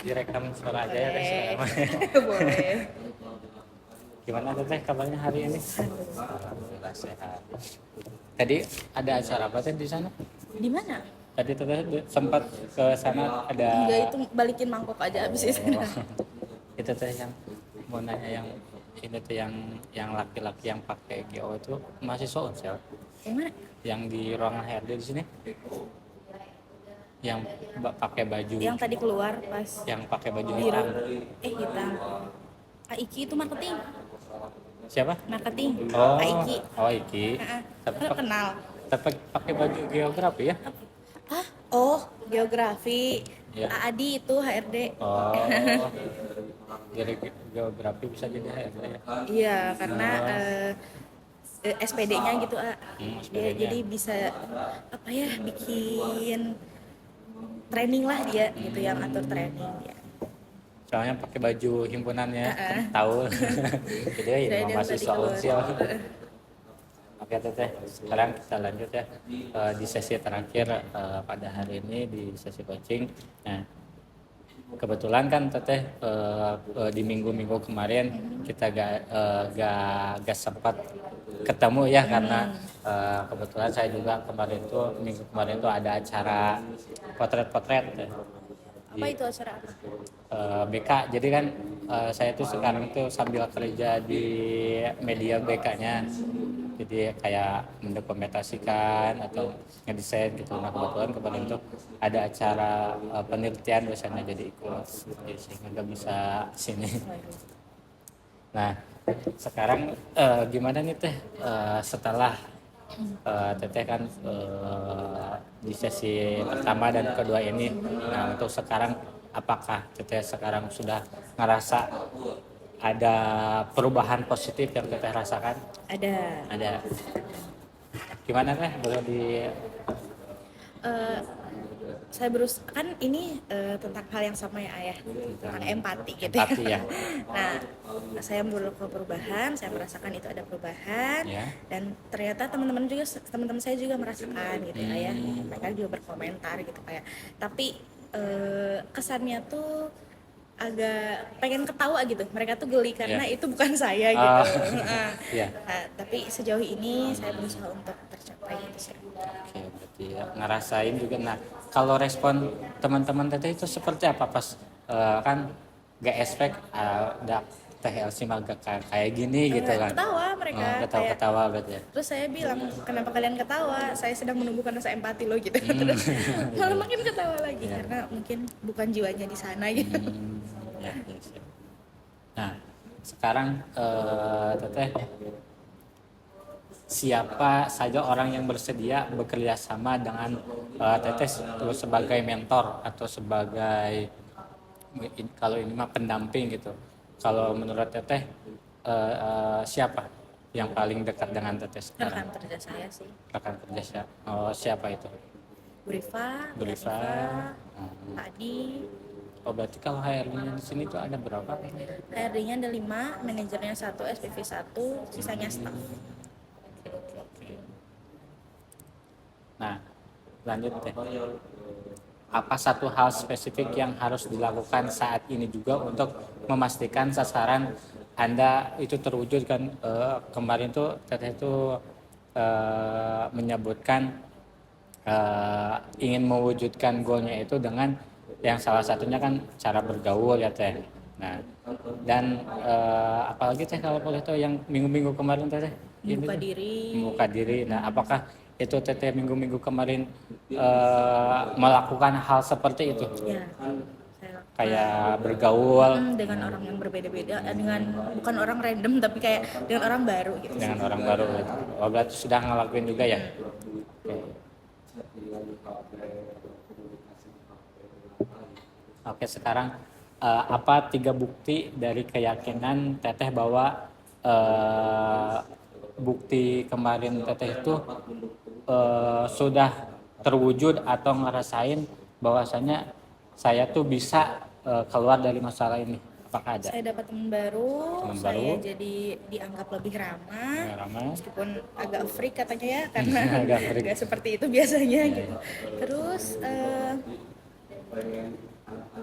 Direkam suara aja ya teh sekarang. Boleh. Gimana teh kabarnya hari ini? Alhamdulillah sehat. Tadi ada acara apa teh di sana? Di mana? Tadi teh sempat ke sana ada. Enggak, itu balikin mangkok aja abis itu. Itu teh yang mau nanya yang ini tuh yang laki-laki yang pakai GO itu mahasiswa Unsel Yang mana? yang di ruangan HRD di sini yang pakai baju Yang tadi keluar pas yang pakai baju biru. hitam. Hitam. Iki itu marketing. Siapa? Marketing. Oh, Iki. oh Iki. Tapi Lo kenal? pakai baju geografi ya? Hah? Oh, geografi. Ya. Adi itu HRD. Oh, jadi geografi bisa jadi HRD ya? Iya, karena SPD-nya gitu, SPD-nya. jadi bisa apa ya, bikin training lah dia gitu, yang atur training ya. Soalnya pakai baju himpunannya, tahu. Jadi ya Saya ini yang tadi mahasiswa keluar. Unsil. Oke teteh, sekarang kita lanjut ya di sesi terakhir pada hari ini di sesi coaching. Nah, kebetulan kan teteh di minggu-minggu kemarin kita gak sempat ketemu ya karena kebetulan saya juga minggu kemarin tuh ada acara potret-potret Apa itu acara apa? BK. Jadi kan saya tuh sekarang tuh sambil kerja di media BK-nya. Jadi kayak mendokumentasikan atau ngedesain gitu. Nah kebetulan kemarin tuh ada acara penelitian biasanya jadi ikut. Jadi sehingga nggak bisa sini. Nah sekarang gimana nih teh setelah teteh kan di sesi pertama dan kedua ini. Nah untuk sekarang apakah teteh sekarang sudah ngerasa ada perubahan positif yang teteh rasakan? Ada. Gimana teh? Boleh di Saya kan ini tentang hal yang sama ya Ayah, tentang empati gitu empati ya. Nah, saya melakukan perubahan, saya merasakan itu ada perubahan, Ya. dan ternyata teman-teman saya juga merasakan gitu ya Ayah. Mereka juga berkomentar gitu kayak, tapi kesannya tuh agak pengen ketawa gitu. Mereka tuh geli karena itu bukan saya gitu. Iya. Nah, tapi sejauh ini saya berusaha untuk tercapai itu sih. Oke, berarti ya, ngerasain juga. Nah, kalau respon teman-teman teteh itu seperti apa pas kan gak expect ada teh Elsie mah gak kayak gini gitu kan? Ketawa mereka, Ketawa berarti ya. terus saya bilang, kenapa kalian ketawa? Saya sedang menumbuhkan rasa empati loh gitu. Terus malah makin ketawa lagi karena mungkin bukan jiwanya di sana gitu. Ya. Nah, sekarang teteh siapa saja orang yang bersedia bekerja sama dengan teteh sebagai mentor atau sebagai kalau ini mah pendamping gitu. Kalau menurut teteh siapa yang paling dekat dengan teteh sekarang? Rekan kerja saya sih. Rekan kerja siapa? Oh, siapa itu? Bu Rifa, Pak Adi. Oh berarti kalau HRD-nya di sini tuh ada berapa? HRD-nya ada 5, manajernya 1, SPV 1, sisanya staff. Oke. Nah, lanjut teh. Apa satu hal spesifik yang harus dilakukan saat ini juga untuk memastikan sasaran Anda itu terwujud kan? Kemarin tuh teteh itu menyebutkan ingin mewujudkan goalnya itu dengan yang salah satunya kan cara bergaul ya teh. Nah, dan apalagi teh kalau boleh tahu yang minggu-minggu kemarin teh membuka diri. Nah, apakah itu teteh minggu-minggu kemarin melakukan hal seperti itu? Ya, kayak bergaul dengan orang yang berbeda-beda, bukan orang random tapi kayak dengan orang baru gitu. Dengan orang baru gitu. Oh, berarti sudah ngelakuin juga ya? Oke, sekarang apa 3 bukti dari keyakinan teteh bahwa bukti kemarin teteh itu sudah terwujud atau ngerasain bahwasanya saya tuh bisa keluar dari masalah ini? Apakah ada Saya dapat teman baru, teman saya baru? jadi dianggap lebih ramah, Ramah. meskipun agak freak katanya ya, karena Agak freak. nggak seperti itu biasanya Ya, gitu. Terus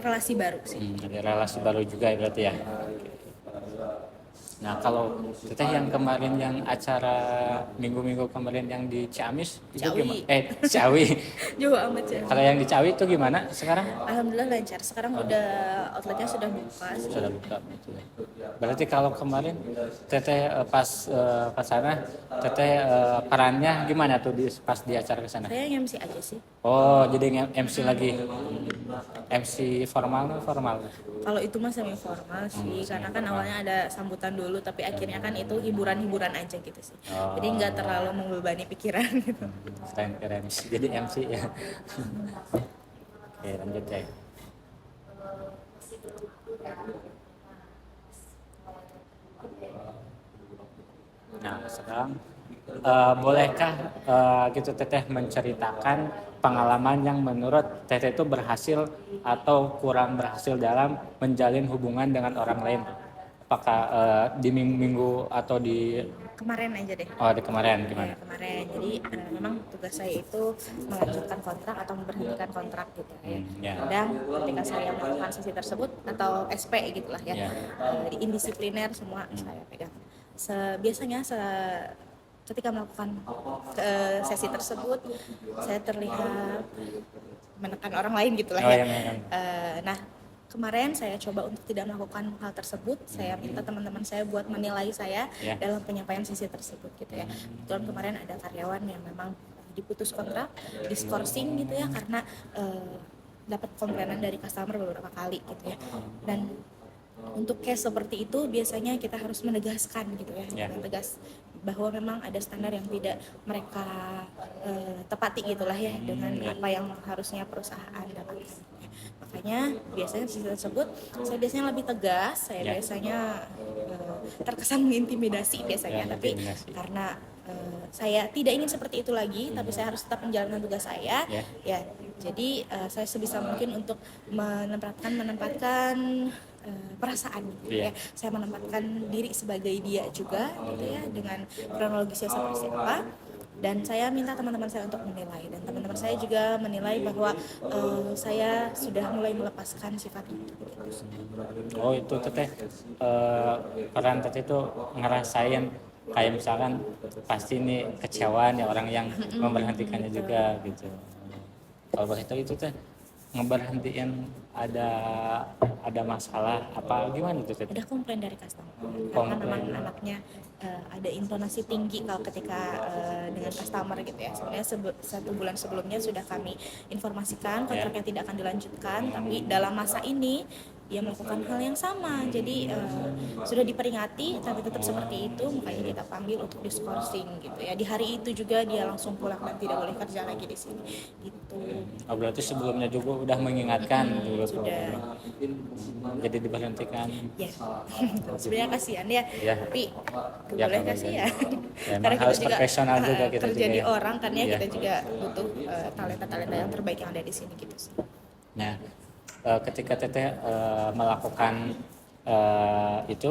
relasi baru sih. ada relasi baru juga berarti ya. Nah, kalau teteh yang kemarin yang acara minggu-minggu kemarin yang di Ciamis itu Ciawi. gimana? Ciawi. Jauh amat ya. Kalau yang di Ciawi itu gimana sekarang? Alhamdulillah lancar. Sekarang udah outletnya sudah buka sih. Sudah buka. Berarti kalau kemarin teteh pas sana teteh perannya gimana tuh pas di acara ke sana? Saya yang MC aja sih. Oh, jadi MC lagi. MC formal. Kalau itu mah semi formal sih, karena kan awalnya ada sambutan dulu, tapi akhirnya kan itu hiburan-hiburan aja gitu sih. Oh. Jadi nggak terlalu membebani pikiran gitu. Selain keren MC, jadi MC ya. Oke, lanjut ya. Nah, sekarang bolehkah gitu teteh menceritakan pengalaman yang menurut teteh itu berhasil atau kurang berhasil dalam menjalin hubungan dengan orang lain? Apakah di minggu atau di Kemarin aja deh. di kemarin gimana? Ya, kemarin. Jadi memang tugas saya itu melanjutkan kontrak atau memberhentikan kontrak gitu ya. Ya. Kadang ketika saya melakukan sesi tersebut atau SP gitulah ya, Ya. di indisipliner semua saya pegang. Biasanya ketika melakukan sesi tersebut saya terlihat menekan orang lain gitulah Oh, ya. yang. Nah, kemarin saya coba untuk tidak melakukan hal tersebut. Saya minta teman-teman saya buat menilai saya Ya. dalam penyampaian sesi tersebut gitu ya. Kebetulan kemarin ada karyawan yang memang diputus kontrak, diskorsing gitu ya, karena dapat komplainan dari customer beberapa kali gitu ya. Dan untuk case seperti itu biasanya kita harus menegaskan gitu ya, Ya. tegas bahwa memang ada standar yang tidak mereka tepati gitulah ya dengan apa yang harusnya perusahaan dapatkan. Makanya biasanya di sisi tersebut saya biasanya lebih tegas, saya Ya. biasanya terkesan mengintimidasi biasanya, Ya, tapi intimidasi. karena saya tidak ingin seperti itu lagi, tapi saya harus tetap menjalankan tugas saya. Ya. Ya, jadi saya sebisa mungkin untuk menempatkan perasaan gitu Iya. ya. Saya menempatkan diri sebagai dia juga gitu ya, dengan kronologisnya seperti apa. Dan saya minta teman-teman saya untuk menilai, dan teman-teman saya juga menilai bahwa saya sudah mulai melepaskan sifat itu. Oh, itu teteh peran teteh itu ngerasain kayak misalkan pasti ini kecewa nih orang yang memberhentikannya juga gitu. Kalau boleh tahu itu teh ngeberhentiin ada masalah apa gimana itu teh? Ada komplain dari customer karena Komplain. memang anaknya ada intonasi tinggi kalau ketika dengan customer gitu ya. Sebenarnya 1 bulan sebelumnya sudah kami informasikan kontraknya tidak akan dilanjutkan, tapi dalam masa ini dia melakukan hal yang sama. Jadi sudah diperingati tapi tetap seperti itu, makanya kita panggil untuk diskorsing gitu ya. Di hari itu juga dia langsung pulang dan tidak boleh kerja lagi di sini gitu. Oh, berarti sebelumnya juga udah mengingatkan dulu tuh. Sudah. Jadi diberhentikan. Ya, sebenarnya kasihan ya, Ya. tapi Ya, boleh kalau kasih gitu. ya. Ya, emang harus profesional juga kita terjadi juga ya. orang kan ya, Ya. kita juga butuh talenta-talenta yang terbaik yang ada di sini gitu sih. Nah, ketika teteh melakukan itu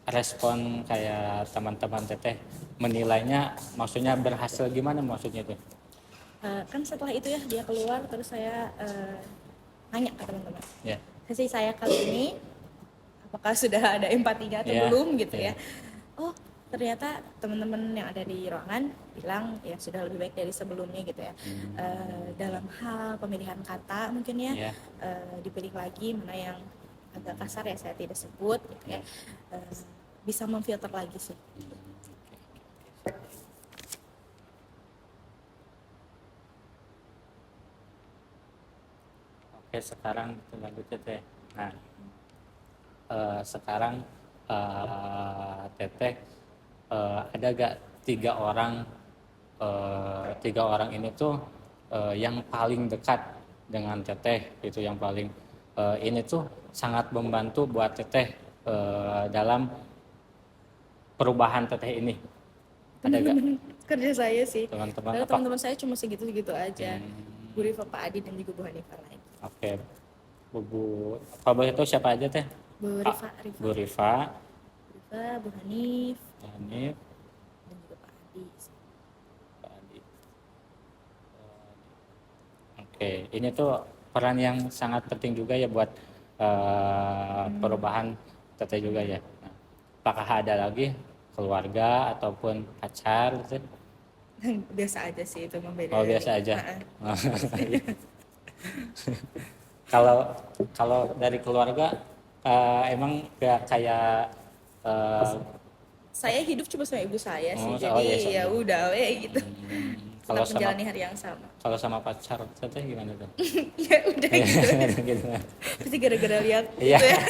respon kayak teman-teman teteh menilainya maksudnya berhasil gimana maksudnya itu? Kan setelah itu ya dia keluar, terus saya nanya ke teman-teman, Ya. sesi saya kali ini apakah sudah ada empatinya atau Ya. belum gitu Ya. ya. Oh, ternyata teman-teman yang ada di ruangan bilang ya sudah lebih baik dari sebelumnya gitu ya. Dalam hal pemilihan kata mungkin ya, Ya. dipilih lagi mana yang agak kasar ya saya tidak sebut gitu ya. Bisa memfilter lagi sih. Oke, sekarang kita lanjut teteh. Nah, sekarang teteh ada gak 3 orang ini tuh yang paling dekat dengan teteh itu yang paling ini tuh sangat membantu buat teteh dalam perubahan teteh ini. Ada gak Teman-teman kerja saya sih. teman-teman Karena apa? teman-teman saya cuma segitu-segitu aja. Bu Rifa, Pak Adi dan juga Bu Hanifah lagi. Oke. Kalau boleh tahu siapa aja teh? Bu Ah, Rifa, Bu Rifa, Bu Hanif, Hanif, dan juga Pak Adi. Pak Adi. Oke, ini tuh peran yang sangat penting juga ya buat perubahan teteh juga ya. Nah, apakah ada lagi keluarga ataupun pacar gitu? Biasa aja sih itu Oh membeda biasa dari. aja. Kalau kalau dari keluarga emang kayak eh, Saya hidup cuma sama ibu saya sih, oh jadi ya ya sama. udah we gitu. Kalau Tetap sama menjalani hari yang sama. kalau sama pacar teteh gimana tuh? Ya udah gitu. Gitu. Pasti gara-gara lihat Iya. gitu ya.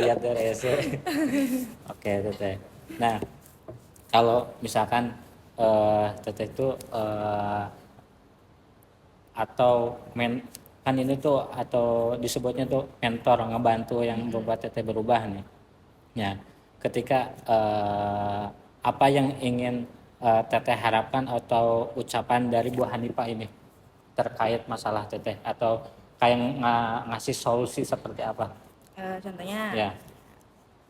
Lihat dari SE. Oke teteh. Nah kalau misalkan teteh itu atau kan ini tuh atau disebutnya tuh mentor ngebantu yang membuat teteh berubah nih. Ya, ketika apa yang ingin teteh harapkan atau ucapan dari Bu Hanifah ini terkait masalah teteh atau kayak ngasih solusi seperti apa? Contohnya, Ya,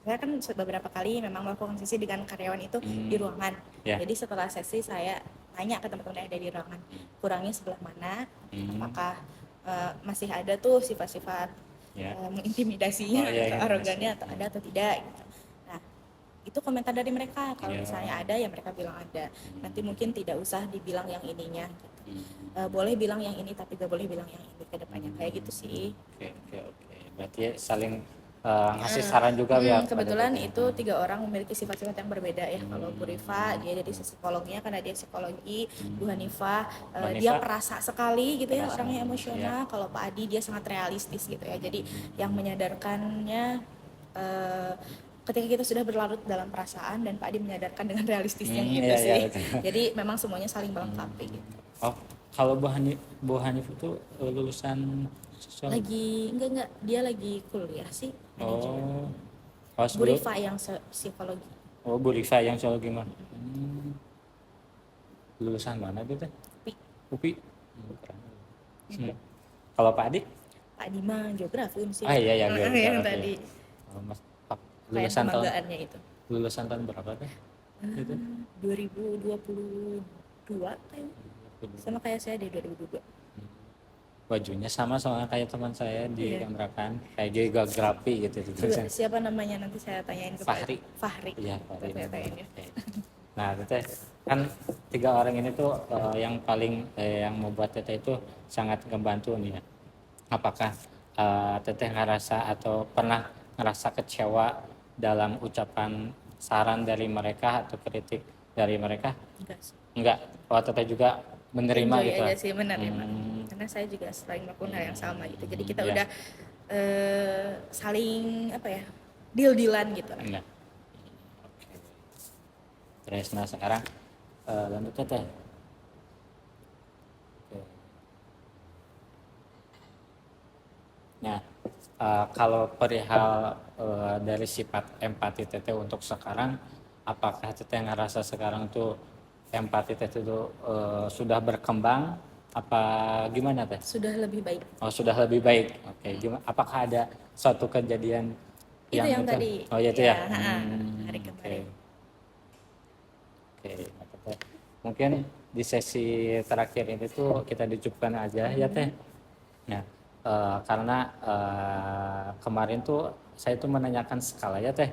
saya kan beberapa kali memang melakukan sesi dengan karyawan itu di ruangan. ya. Jadi setelah sesi saya tanya ke teman-teman yang ada di ruangan, kurangnya sebelah mana, apakah masih ada tuh sifat-sifat Ya. mengintimidasinya Oh, iya, atau iya, arogannya atau ada atau tidak gitu. Nah, itu komentar dari mereka. Kalau Iya. misalnya ada ya mereka bilang ada. Nanti mungkin tidak usah dibilang yang ininya gitu. Boleh bilang yang ini tapi gak boleh bilang yang ini ke depannya, kayak gitu sih. Oke. Berarti saling ngasih saran juga ya. Kebetulan itu 3 orang memiliki sifat-sifat yang berbeda ya. Kalau Bu Rifa dia dari sisi psikolognya karena dia psikologi. Bu Hanifah dia perasa sekali gitu ya, Perasa, orangnya emosional. Kalau Pak Adi dia sangat realistis gitu ya. Jadi yang menyadarkannya ketika kita sudah berlarut dalam perasaan dan Pak Adi menyadarkan dengan realistisnya gitu iya, sih. betul. Jadi memang semuanya saling melengkapi gitu. Oh, kalau Bu Hanif itu lulusan sosiologi. Enggak dia lagi kuliah sih manajemen. Oh, Bu Rifa yang psikologi. Oh, Bu Rifa yang sosiologi mah. Lulusan mana tuh teh? UPI. Keren. Kalau Pak Adi? Pak Adi mah geografi sih. Iya yang yang tadi. Oh, Mas, Kayak kebanggaannya itu. Lulusan tahun berapa teh? Itu 2022 kayaknya. Sama kayak saya di 2022. Bajunya sama kayak teman saya di Gamrakan, kayak geografi gitu. Siapa namanya nanti saya tanyain ke Fahri. Fahri. Iya, Fahri. Saya tanyain ya. Nah, teteh kan 3 orang ini tuh yang paling yang membuat teteh itu sangat membantu nih ya. Apakah teteh ngerasa atau pernah ngerasa kecewa dalam ucapan saran dari mereka atau kritik dari mereka? Enggak sih. Enggak. Oh, teteh juga menerima Enjoy gitu. aja sih menerima. Karena saya juga sering melakukan hal yang sama gitu. Jadi kita Iya. udah saling apa ya? Deal-dealan gitu. Enggak. Oke. Terus nah sekarang lanjut teteh. Oke. Nah, kalau perihal dari sifat empati teteh untuk sekarang, apakah teteh ngerasa sekarang tuh empati teteh itu sudah berkembang apa gimana teh? Sudah lebih baik. Oh sudah lebih baik. Oke. Gimana? Apakah ada suatu kejadian Itu yang itu? tadi. Oh ya itu ya. Hari kemarin. Oke. Nah, teteh. Mungkin di sesi terakhir ini tuh kita dicukupkan aja ya teh. Nah, karena kemarin tuh saya tuh menanyakan skala ya teh.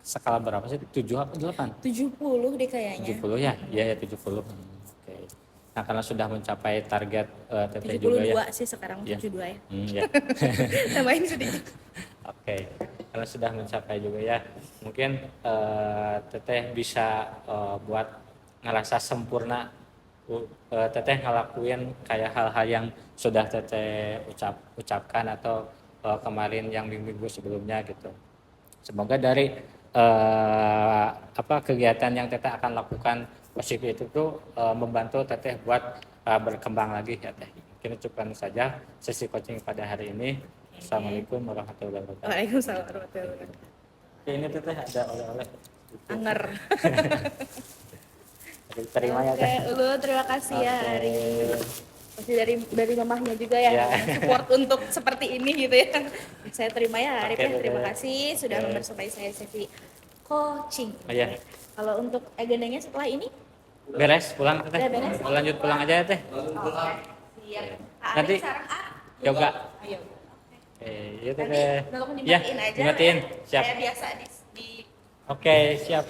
Skala berapa sih? 7 apa 8? 70 deh kayaknya. 70 ya? Iya ya 70. Oke. Nah, karena sudah mencapai target teteh 72 juga ya. sih sekarang Iya. 72 ya. Ya. Tambahin sedikit. Oke. Karena sudah mencapai juga ya. Mungkin teteh bisa buat ngerasa sempurna teteh ngelakuin kayak hal-hal yang sudah teteh ucapkan atau kemarin yang minggu sebelumnya gitu. Semoga dari kegiatan yang teteh akan lakukan positif itu tuh membantu teteh buat berkembang lagi ya teh. Mungkin cukupkan saja sesi coaching pada hari ini. Assalamualaikum warahmatullahi wabarakatuh. Waalaikumsalam warahmatullahi wabarakatuh. Ini teteh ada oleh-oleh. Anger. Terima ya teh. Oke, Ulu terima kasih ya hari ini. Pasti dari mamahnya juga ya, Iya. support untuk seperti ini gitu ya. Saya terima ya Arif ya, Oke, terima Teh. kasih sudah Oke. membersamai saya sesi coaching. Oh, iya. Kalau untuk agendanya setelah ini Beres, pulang Teh. Udah beres? Lanjut pulang aja ya, Teh. siap. Nanti Sekarang yoga. Ayo. Oke, iya Teh. Nanti tolong Ya, dimatiin aja. dimatiin. Ya. Siap. Saya biasa di Oke, siap.